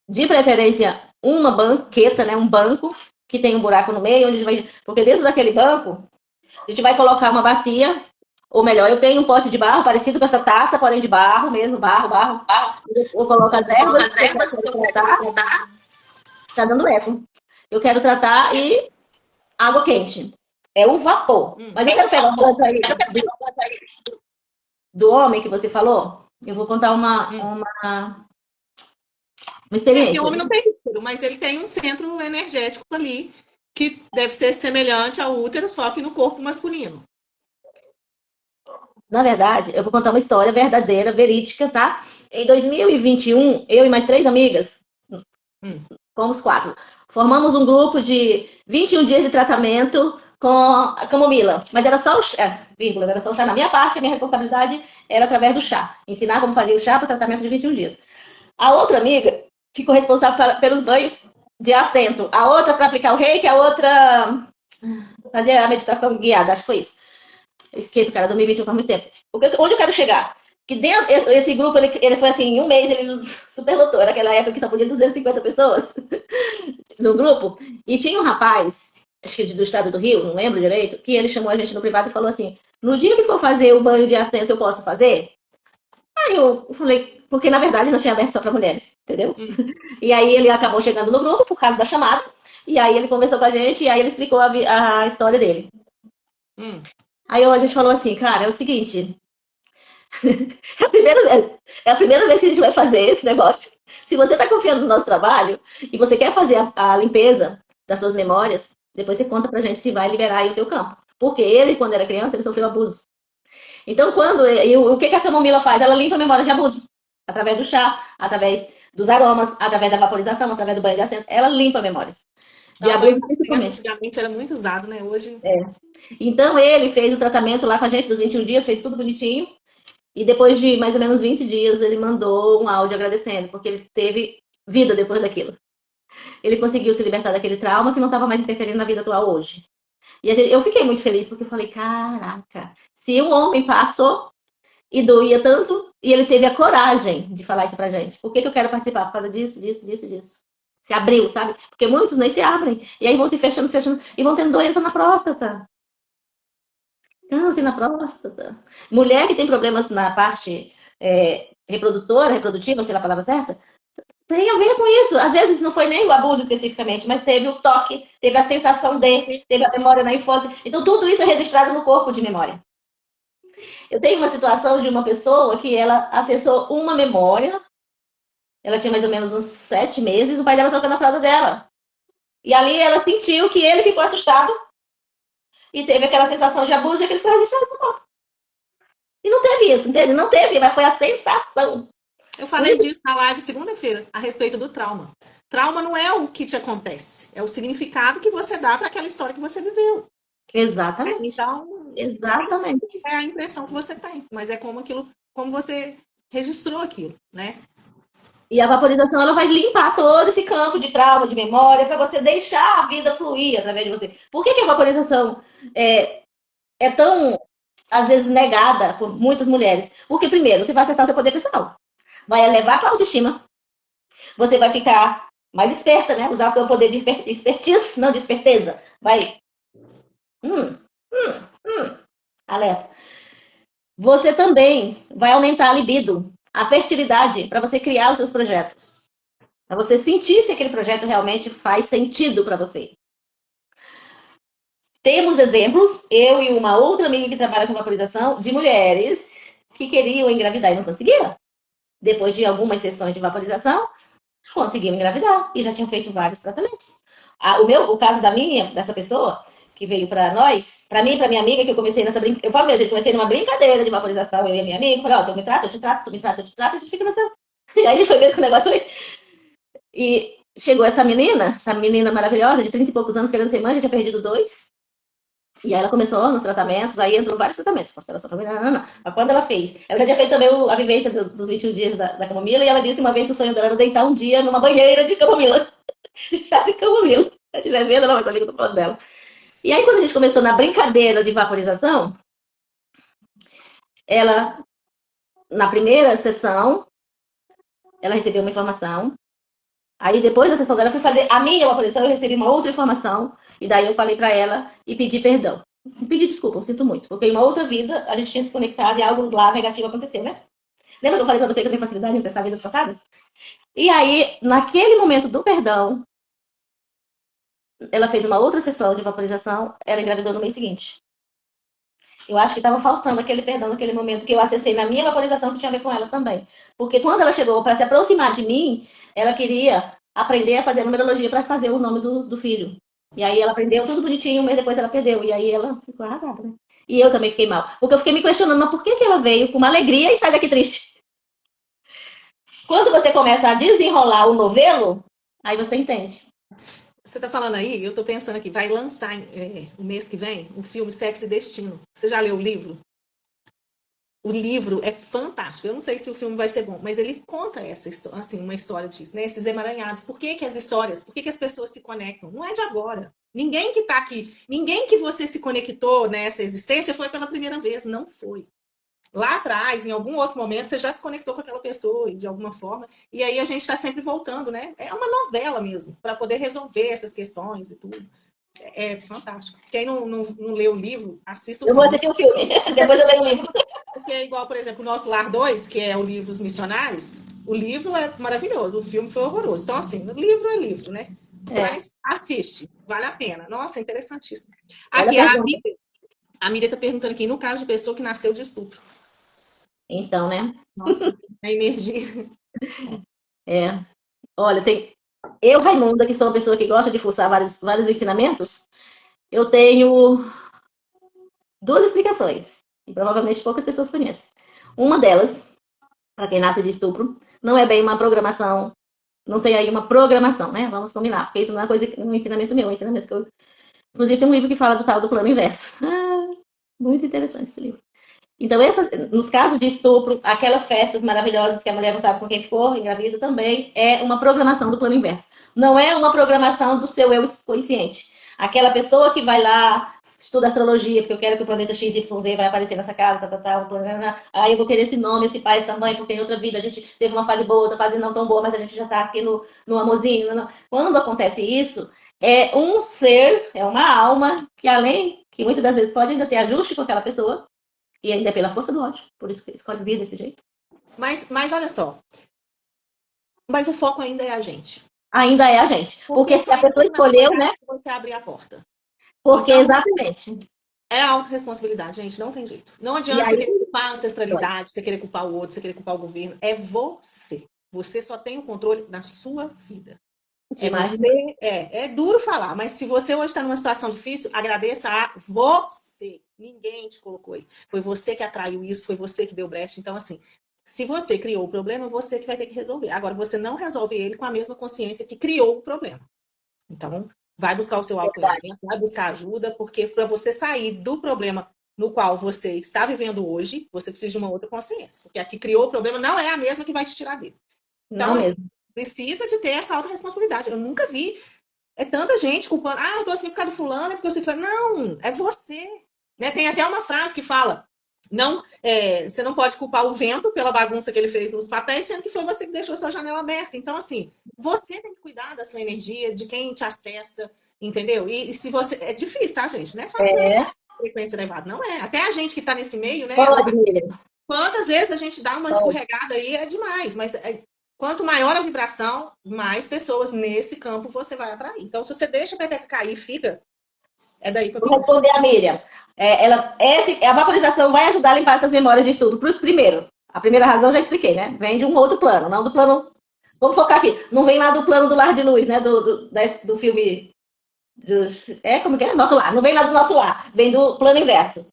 de preferência uma banqueta, né, um banco que tem um buraco no meio, onde a gente vai, porque dentro daquele banco a gente vai colocar uma bacia, ou melhor, eu tenho um pote de barro parecido com essa taça, porém de barro mesmo, barro. Eu coloco as ervas, que eu quero tratar, tá dando eco. Eu quero tratar e água quente. É o vapor. Mas eu quero pegar um pouco aí do homem que você falou. Eu vou contar uma É, porque o experiência. homem não tem útero, mas ele tem um centro energético ali que deve ser semelhante ao útero, só que no corpo masculino. Na verdade, eu vou contar uma história verdadeira, verídica, tá? Em 2021, eu e mais 3 amigas, fomos 4, formamos um grupo de 21 dias de tratamento com a camomila. Mas era só o chá, vírgula, era só o chá. Na minha parte, a minha responsabilidade era através do chá. Ensinar como fazer o chá para o tratamento de 21 dias. A outra amiga ficou responsável pelos banhos de assento. A outra para aplicar o reiki, a outra fazer a meditação guiada. Acho que foi isso. Eu esqueço, cara, 2021 faz muito tempo. Onde eu quero chegar? Que dentro, esse grupo, ele foi assim, em um mês, ele superlotou. Era aquela época que só podia 250 pessoas no grupo. E tinha um rapaz, acho que do estado do Rio, não lembro direito, que ele chamou a gente no privado e falou assim, no dia que for fazer o banho de assento, eu posso fazer? Aí eu falei, porque na verdade não tinha aberto só para mulheres, entendeu? E aí ele acabou chegando no grupo por causa da chamada. E aí ele conversou com a gente e aí ele explicou a história dele. Aí a gente falou assim, cara, é o seguinte, é a primeira vez que a gente vai fazer esse negócio. Se você está confiando no nosso trabalho e você quer fazer a limpeza das suas memórias, depois você conta pra gente se vai liberar aí o teu campo. Porque ele, quando era criança, ele sofreu abuso. Então, o que a camomila faz? Ela limpa a memória de abuso. Através do chá, através dos aromas, através da vaporização, através do banho de assento. Ela limpa memórias. De abuso, principalmente. Antigamente era muito usado, né? Hoje... Então, ele fez o tratamento lá com a gente dos 21 dias, fez tudo bonitinho. E depois de mais ou menos 20 dias, ele mandou um áudio agradecendo, porque ele teve vida depois daquilo. Ele conseguiu se libertar daquele trauma que não estava mais interferindo na vida atual hoje. E eu fiquei muito feliz, porque eu falei, caraca, se um homem passou e doía tanto, e ele teve a coragem de falar isso pra gente. Por que eu quero participar? Por causa disso, disso, disso, disso. Se abriu, sabe? Porque muitos nem se abrem. E aí vão se fechando, e vão tendo doença na próstata. Câncer na próstata. Mulher que tem problemas na parte reprodutiva, sei lá a palavra certa, tem a ver com isso. Às vezes não foi nem o abuso especificamente, mas teve o toque, teve a sensação teve a memória na infância. Então tudo isso é registrado no corpo de memória. Eu tenho uma situação de uma pessoa que ela acessou uma memória, ela tinha mais ou menos uns 7 meses, o pai dela trocando a fralda dela. E ali ela sentiu que ele ficou assustado e teve aquela sensação de abuso e que ele ficou registrado no corpo. E não teve isso, entende? Não teve, mas foi a sensação. Eu falei disso na live segunda-feira, a respeito do trauma. Trauma não é o que te acontece, é o significado que você dá para aquela história que você viveu. Exatamente. Então, exatamente. É a impressão que você tem, mas é como você registrou aquilo, né? E a vaporização, ela vai limpar todo esse campo de trauma, de memória, para você deixar a vida fluir através de você. Por que a vaporização é tão, às vezes, negada por muitas mulheres? Porque, primeiro, você vai acessar o seu poder pessoal. Vai elevar a sua autoestima. Você vai ficar mais esperta, né? Usar o seu poder de expertise, não de esperteza. Vai... Alerta. Você também vai aumentar a libido, a fertilidade, para você criar os seus projetos. Para você sentir se aquele projeto realmente faz sentido para você. Temos exemplos, eu e uma outra amiga que trabalha com vaporização, de mulheres que queriam engravidar e não conseguiram. Depois de algumas sessões de vaporização, conseguiram engravidar e já tinham feito vários tratamentos. O caso dessa pessoa, que veio para nós, para mim e para minha amiga, que eu comecei nessa brincadeira. Eu falo, meu, gente, comecei numa brincadeira de vaporização, eu e a minha amiga, falei, ó, tu me trata, eu te trato, tu me trata, eu te trato, a gente fica no céu. E aí a gente foi vendo que o negócio aí. E chegou essa menina maravilhosa, de 30 e poucos anos, querendo ser mãe, já tinha perdido 2. E aí ela começou nos tratamentos, aí entrou vários tratamentos, constelação familiar, mas quando ela fez, ela já tinha feito também a vivência dos 21 dias da camomila, e ela disse uma vez que o sonho dela era deitar um dia numa banheira de camomila, de chá de camomila. Se ela estiver vendo, ela vai saber que eu tô falando dela. E aí, quando a gente começou na brincadeira de vaporização, ela, na primeira sessão, ela recebeu uma informação. Aí, depois da sessão dela, eu fui fazer a minha vaporização, eu recebi uma outra informação. E daí, eu falei pra ela e pedi perdão. Pedi desculpa, eu sinto muito. Porque em uma outra vida, a gente tinha se conectado e algo lá negativo aconteceu, né? Lembra que eu falei pra você que eu tenho facilidade em acessar vidas passadas? E aí, naquele momento do perdão, ela fez uma outra sessão de vaporização, ela engravidou no mês seguinte. Eu acho que estava faltando aquele perdão naquele momento que eu acessei na minha vaporização, que tinha a ver com ela também. Porque quando ela chegou para se aproximar de mim, ela queria aprender a fazer numerologia para fazer o nome do filho. E aí ela aprendeu tudo bonitinho, um mês depois ela perdeu. E aí ela ficou arrasada, né? E eu também fiquei mal. Porque eu fiquei me questionando, mas por que ela veio com uma alegria e sai daqui triste? Quando você começa a desenrolar o novelo, aí você entende. Você tá falando aí, eu tô pensando aqui, vai lançar o mês que vem um filme Sexo e Destino. Você já leu o livro? O livro é fantástico. Eu não sei se o filme vai ser bom, mas ele conta essa história, assim, uma história disso, né? Esses emaranhados. Por que que as histórias, por que que as pessoas se conectam? Não é de agora. Ninguém que está aqui, ninguém que você se conectou nessa existência foi pela primeira vez, não foi. Lá atrás, em algum outro momento, você já se conectou com aquela pessoa de alguma forma, e aí a gente está sempre voltando, né? É uma novela mesmo, para poder resolver essas questões e tudo. É fantástico. Quem não leu o livro, assista o Eu vou filme. assistir o filme, depois eu leio o livro. Porque é igual, por exemplo, o Nosso Lar 2, que é o livro Os Missionários, o livro é maravilhoso, o filme foi horroroso. Então, assim, o livro é livro, né? Mas assiste, vale a pena. Nossa, é interessantíssimo. Olha a Aqui, pergunta. a Miriam está perguntando aqui, no caso de pessoa que nasceu de estupro. Então, né? Nossa, a energia. É. Olha, eu, Raimunda, que sou uma pessoa que gosta de fuçar vários ensinamentos, eu tenho duas explicações, e provavelmente poucas pessoas conhecem. Uma delas, para quem nasce de estupro, não é bem uma programação, não tem aí uma programação, né? Vamos combinar, porque isso não é coisa, um ensinamento meu, é um ensinamento que eu... Inclusive tem um livro que fala do tal do plano inverso. Muito interessante esse livro. Então, nos casos de estupro, aquelas festas maravilhosas que a mulher não sabe com quem ficou, engravida também, é uma programação do plano inverso. Não é uma programação do seu eu consciente. Aquela pessoa que vai lá, estuda astrologia, porque eu quero que o planeta XYZ vai aparecer nessa casa, aí eu vou querer esse nome, esse pai, essa mãe, porque em outra vida a gente teve uma fase boa, outra fase não tão boa, mas a gente já está aqui no amorzinho. Quando acontece isso, é um ser, é uma alma, que além, que muitas das vezes pode ainda ter ajuste com aquela pessoa, e ainda é pela força do ódio. Por isso que escolhe vir desse jeito. Mas olha só. Mas o foco ainda é a gente. Ainda é a gente. Porque se a pessoa escolheu, né? Se você abrir a porta. Porque Então, exatamente. é a autorresponsabilidade, gente. Não tem jeito. Não adianta você querer culpar a ancestralidade, você querer culpar o outro, você querer culpar o governo. É você. Você só tem o controle na sua vida. É você. É duro falar, mas se você hoje está numa situação difícil, agradeça a você. Ninguém te colocou aí. Foi você que atraiu isso, foi você que deu brecha. Então, assim, se você criou o problema, você que vai ter que resolver. Agora, você não resolve ele com a mesma consciência que criou o problema. Então, vai buscar o seu autoconhecimento, vai buscar ajuda, porque para você sair do problema no qual você está vivendo hoje, você precisa de uma outra consciência. Porque a que criou o problema não é a mesma que vai te tirar dele. Então, não assim, mesmo. precisa de ter essa autorresponsabilidade. Eu nunca vi tanta gente culpando. Ah, eu tô assim por causa do fulano, é porque eu sei que... Não, é você. Né? Tem até uma frase que fala: não, você não pode culpar o vento pela bagunça que ele fez nos papéis, sendo que foi você que deixou sua janela aberta. Então, assim, você tem que cuidar da sua energia, de quem te acessa, entendeu? E se você... É difícil, tá, gente? Não é fácil. Frequência elevada. Não é. Até a gente que tá nesse meio, né? Quantas vezes a gente dá uma escorregada aí, é demais. Mas quanto maior a vibração, mais pessoas nesse campo você vai atrair. Então, se você deixa a peteca cair e fica, é daí para... Vou responder a Miriam. A vaporização vai ajudar a limpar essas memórias de estudo. Primeiro, a primeira razão eu já expliquei, né? Vem de um outro plano, não do plano... Vamos focar aqui. Não vem lá do plano do lar de luz, né? Do filme... como que é? Nosso lar. Não vem lá do nosso lar. Vem do plano inverso.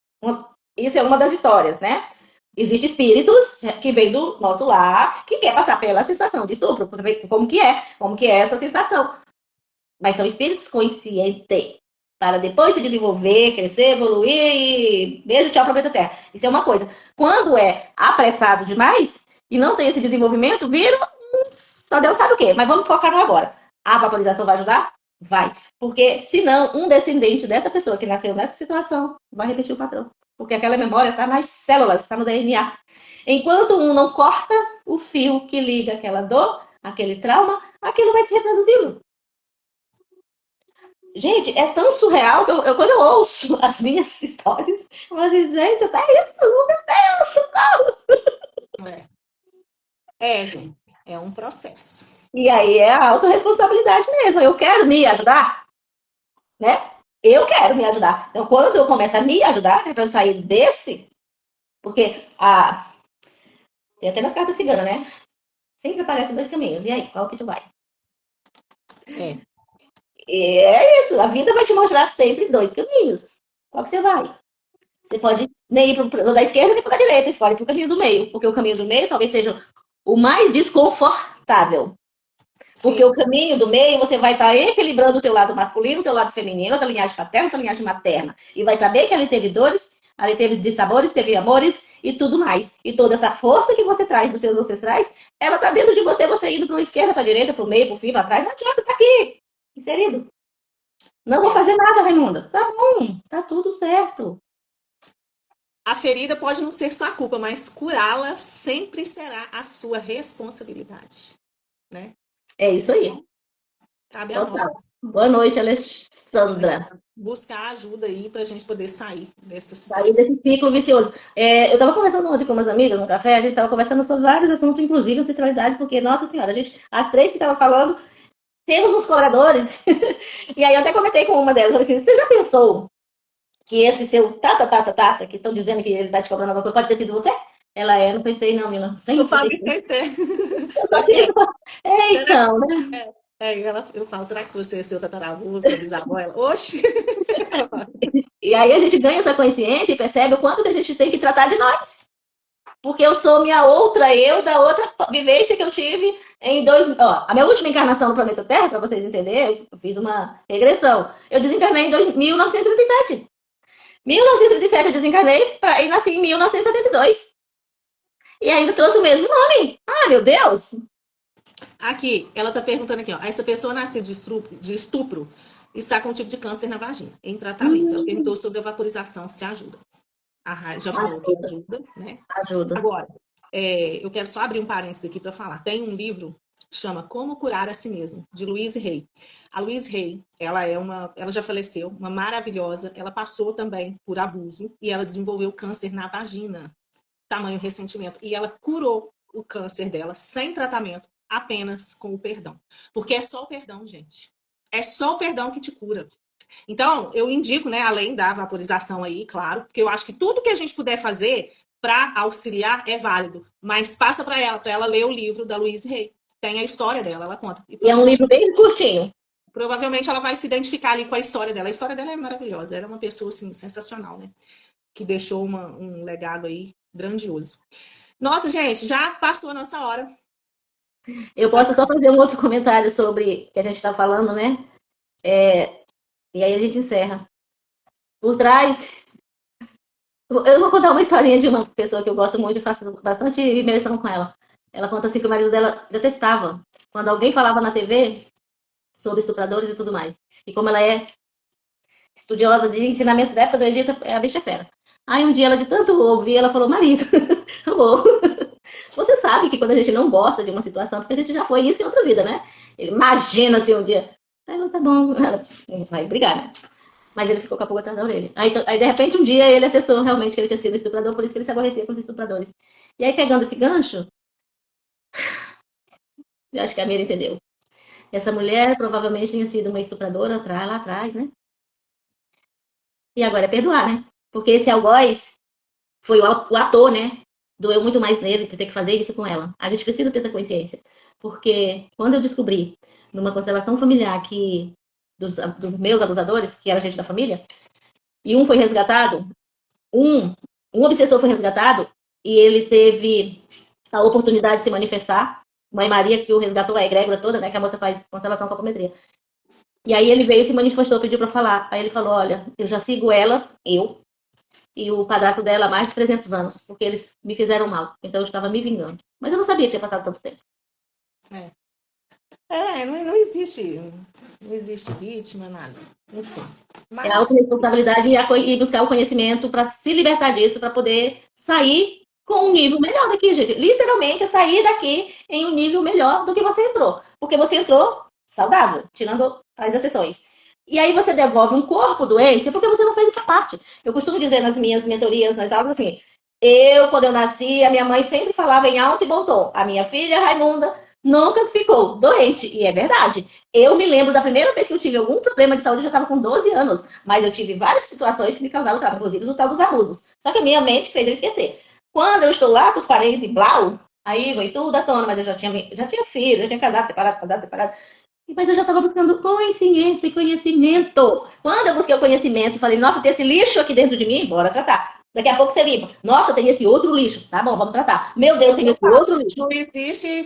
Isso é uma das histórias, né? Existem espíritos que vêm do nosso lar, que quer passar pela sensação de estupro, como que é essa sensação. Mas são espíritos conscientes, para depois se desenvolver, crescer, evoluir e beijo, tchau, planeta Terra. Isso é uma coisa. Quando é apressado demais e não tem esse desenvolvimento, vira só Deus sabe o quê. Mas vamos focar no agora. A vaporização vai ajudar? Vai. Porque senão um descendente dessa pessoa que nasceu nessa situação vai repetir o padrão. Porque aquela memória está nas células, está no DNA. Enquanto um não corta o fio que liga aquela dor, aquele trauma, aquilo vai se reproduzindo. Gente, é tão surreal que quando eu ouço as minhas histórias, eu falo assim, gente, até isso, meu Deus, socorro! Gente, é um processo. E aí é a autorresponsabilidade mesmo. Eu quero me ajudar, né? Eu quero me ajudar. Então, quando eu começo a me ajudar, para eu sair desse, porque tem até nas cartas ciganas, né? Sempre aparecem dois caminhos. E aí, qual que tu vai? E é isso. A vida vai te mostrar sempre dois caminhos. Qual que você vai? Você pode nem ir pro da esquerda nem pro da direita. Escolhe pro caminho do meio. Porque o caminho do meio talvez seja o mais desconfortável. Porque o caminho do meio, você vai estar equilibrando o teu lado masculino, o teu lado feminino, a tua linhagem paterna, a tua linhagem materna. E vai saber que ali teve dores, ali teve dissabores, teve amores e tudo mais. E toda essa força que você traz dos seus ancestrais, ela está dentro de você, você indo para a esquerda, para a direita, para o meio, para o fim, para trás. Não adianta, tá aqui, inserido. Não vou fazer nada, Raimunda. Tá bom, tá tudo certo. A ferida pode não ser sua culpa, mas curá-la sempre será a sua responsabilidade, né? É isso aí. Cabe a nós. Boa noite, Alessandra. Buscar ajuda aí pra gente poder sair dessa Sair situação. desse ciclo vicioso. Eu estava conversando ontem com umas amigas no café, a gente estava conversando sobre vários assuntos, inclusive ancestralidade, porque, nossa senhora, as três que estavam falando, temos uns cobradores. E aí eu até comentei com uma delas, falei assim, você já pensou que esse seu tata, que estão dizendo que ele está te cobrando alguma coisa, pode ter sido você? Ela não pensei não, menina. Eu falo que então, né? eu falo, será que você é seu tataravô, sua bisavó? Ela, oxe! E aí a gente ganha essa consciência e percebe o quanto que a gente tem que tratar de nós. Porque eu sou minha outra eu, da outra vivência que eu tive a minha última encarnação no planeta Terra, para vocês entenderem, eu fiz uma regressão. Eu desencarnei em 1937. 1937 eu desencarnei e nasci em 1972. E ainda trouxe o mesmo nome. Ah, meu Deus! Aqui, ela tá perguntando aqui, ó. Essa pessoa nasceu de estupro está com um tipo de câncer na vagina, em tratamento. Ela perguntou sobre a vaporização, se ajuda. A Rai já falou que ajuda, né? Ajuda. Agora, eu quero só abrir um parênteses aqui para falar. Tem um livro que chama Como Curar a Si Mesmo, de Louise Hay. A Louise Hay, ela já faleceu, uma maravilhosa. Ela passou também por abuso e ela desenvolveu câncer na vagina, tamanho ressentimento. E ela curou o câncer dela sem tratamento, apenas com o perdão. Porque é só o perdão, gente. É só o perdão que te cura. Então, eu indico, né, além da vaporização aí, claro, porque eu acho que tudo que a gente puder fazer para auxiliar é válido. Mas passa para ela ler o livro da Louise Hay. Tem a história dela, ela conta. E é um livro bem curtinho. Provavelmente ela vai se identificar ali com a história dela. A história dela é maravilhosa. Ela é uma pessoa, assim, sensacional, né? Que deixou um legado aí grandioso. Nossa, gente, já passou a nossa hora. Eu posso só fazer um outro comentário sobre o que a gente está falando, né? E aí a gente encerra. Por trás, eu vou contar uma historinha de uma pessoa que eu gosto muito e faço bastante imersão com ela. Ela conta assim que o marido dela detestava quando alguém falava na TV sobre estupradores e tudo mais. E como ela é estudiosa de ensinamentos da época do Egito, a bicha é fera. Aí um dia ela de tanto ouvir, ela falou, marido, amor, você sabe que quando a gente não gosta de uma situação, porque a gente já foi isso em outra vida, né? Imagina se um dia... Aí ela, tá bom, ela vai brigar, né? Mas ele ficou com a pulga atrás da orelha. Aí, de repente, um dia ele acessou realmente que ele tinha sido estuprador, por isso que ele se aborrecia com os estupradores. E aí, pegando esse gancho, eu acho que a Mira entendeu. Essa mulher provavelmente tinha sido uma estupradora lá atrás, né? E agora é perdoar, né? Porque esse algoz foi o ator, né? Doeu muito mais nele de ter que fazer isso com ela. A gente precisa ter essa consciência. Porque quando eu descobri, numa constelação familiar, que dos meus abusadores, que era gente da família, e um foi resgatado, um obsessor foi resgatado, e ele teve a oportunidade de se manifestar. Mãe Maria, que o resgatou, a egrégora toda, né? Que a moça faz constelação com apometria. E aí ele veio, se manifestou, pediu pra falar. Aí ele falou, olha, eu já sigo ela, e o padrasto dela há mais de 300 anos, porque eles me fizeram mal. Então eu estava me vingando. Mas eu não sabia que tinha passado tanto tempo. Não existe vítima, nada. Enfim. Mas... É a autorresponsabilidade e buscar o conhecimento para se libertar disso, para poder sair com um nível melhor daqui, gente. Literalmente, sair daqui em um nível melhor do que você entrou. Porque você entrou saudável, tirando as exceções. E aí você devolve um corpo doente, é porque você não fez essa parte. Eu costumo dizer nas minhas mentorias, nas aulas, assim, quando eu nasci, a minha mãe sempre falava em alto e bom tom. A minha filha, Raimunda, nunca ficou doente. E é verdade. Eu me lembro da primeira vez que eu tive algum problema de saúde, eu já estava com 12 anos. Mas eu tive várias situações que me causaram trauma, inclusive o tal dos abusos. Só que a minha mente fez eu esquecer. Quando eu estou lá com os parentes de blau, aí veio tudo à tona, mas eu já tinha filho, já tinha casado, separado. Mas eu já estava buscando consciência e conhecimento. Quando eu busquei o conhecimento, falei, nossa, tem esse lixo aqui dentro de mim, bora tratar. Daqui a pouco você limpa. Nossa, tem esse outro lixo. Tá bom, vamos tratar. Meu Deus, tem esse outro lixo. Não existe,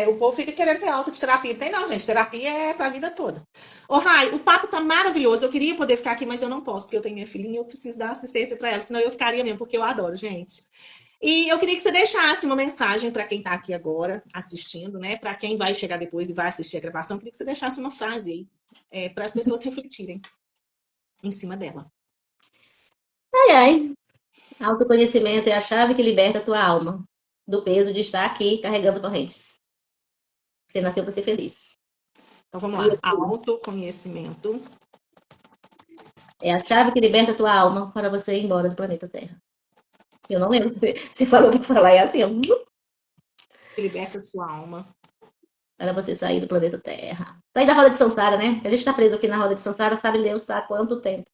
o povo fica querendo ter aula de terapia. Não tem não, gente. Terapia é pra vida toda. Ô, Rai, o papo tá maravilhoso. Eu queria poder ficar aqui, mas eu não posso, porque eu tenho minha filhinha e eu preciso dar assistência pra ela. Senão eu ficaria mesmo, porque eu adoro, gente. E eu queria que você deixasse uma mensagem para quem está aqui agora assistindo, né? Para quem vai chegar depois e vai assistir a gravação, eu queria que você deixasse uma frase aí, para as pessoas refletirem em cima dela. Ai, ai. Autoconhecimento é a chave que liberta a tua alma do peso de estar aqui carregando correntes. Você nasceu para ser feliz. Então vamos lá. Autoconhecimento é a chave que liberta a tua alma para você ir embora do planeta Terra. Eu não lembro. Você falou para falar, é assim. que liberta a sua alma. Para você sair do planeta Terra. Sair da roda de Sansara, né? A gente está preso aqui na roda de Sansara, sabe Deus há quanto tempo.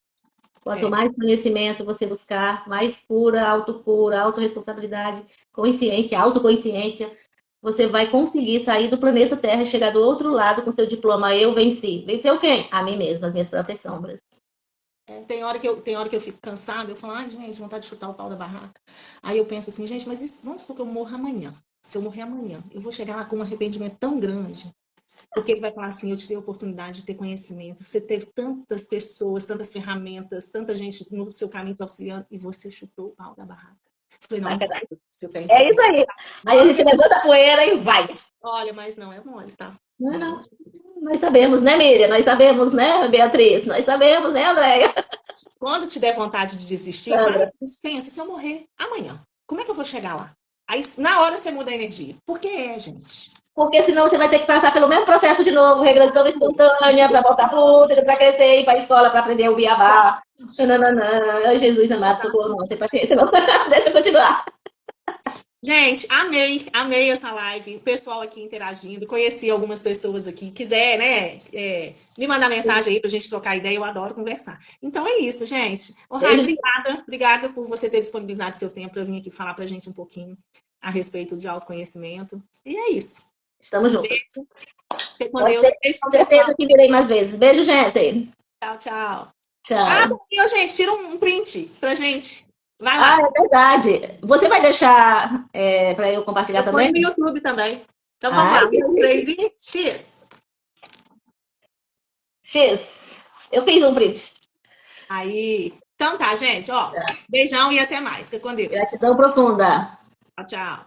Quanto mais conhecimento você buscar, mais cura, autorresponsabilidade, consciência, autoconsciência, você vai conseguir sair do planeta Terra e chegar do outro lado com seu diploma. Eu venci. Venceu quem? A mim mesma, as minhas próprias sombras. Tem hora que eu fico cansada, eu falo, ai, gente, vontade de chutar o pau da barraca. Aí eu penso assim, gente, mas isso, vamos supor que eu morro amanhã. Se eu morrer amanhã, eu vou chegar lá com um arrependimento tão grande. Porque ele vai falar assim, eu te dei a oportunidade de ter conhecimento. Você teve tantas pessoas, tantas ferramentas, tanta gente no seu caminho te auxiliando, e você chutou o pau da barraca. Falei, não, é isso aí. Aí a gente levanta a poeira e vai. Olha, mas não é mole, tá? Não. Nós sabemos, né, Miriam? Nós sabemos, né, Beatriz? Nós sabemos, né, Andréia? Quando tiver vontade de desistir, pensa, se eu morrer amanhã, como é que eu vou chegar lá? Aí, na hora, você muda a energia. Por que gente? Porque senão você vai ter que passar pelo mesmo processo de novo, regressão espontânea, para voltar para o útero, para crescer, ir para a escola, para aprender o beabá. Jesus amado, socorro, não tem paciência, não. Deixa eu continuar. Gente, amei essa live, o pessoal aqui interagindo, conheci algumas pessoas aqui, quiser, né, me mandar mensagem aí pra gente trocar ideia, eu adoro conversar. Então é isso, gente. Rai, obrigada por você ter disponibilizado seu tempo para vir aqui falar pra gente um pouquinho a respeito de autoconhecimento. E é isso. Estamos juntos. Beijo. Com Deus. Beijo, com certeza que virei mais vezes. Beijo, gente. Tchau. Tchau. Gente, tira um print pra gente. Vai lá. É verdade. Você vai deixar para eu compartilhar também? No YouTube também. Então vamos lá. 1, 2, 3 e X. X. Eu fiz um print. Aí. Então tá, gente. Beijão e até mais. Fica com Deus. Gratidão profunda. Tchau.